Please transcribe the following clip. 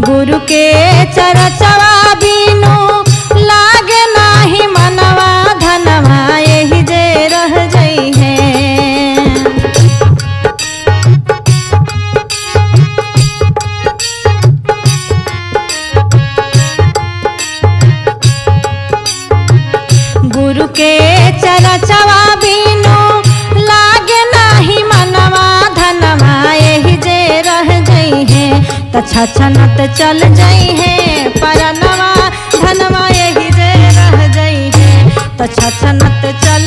गुरु के चरचवा बीनू लागे नाही मनवा धनवा यही जे रह जई है। गुरु के चरचवा बीनू लागे नाही मनवा धनवा यही जे रह जई है। त छछनत चल जई है परनवा धनवा यही जे रह जई है। त छछनत चल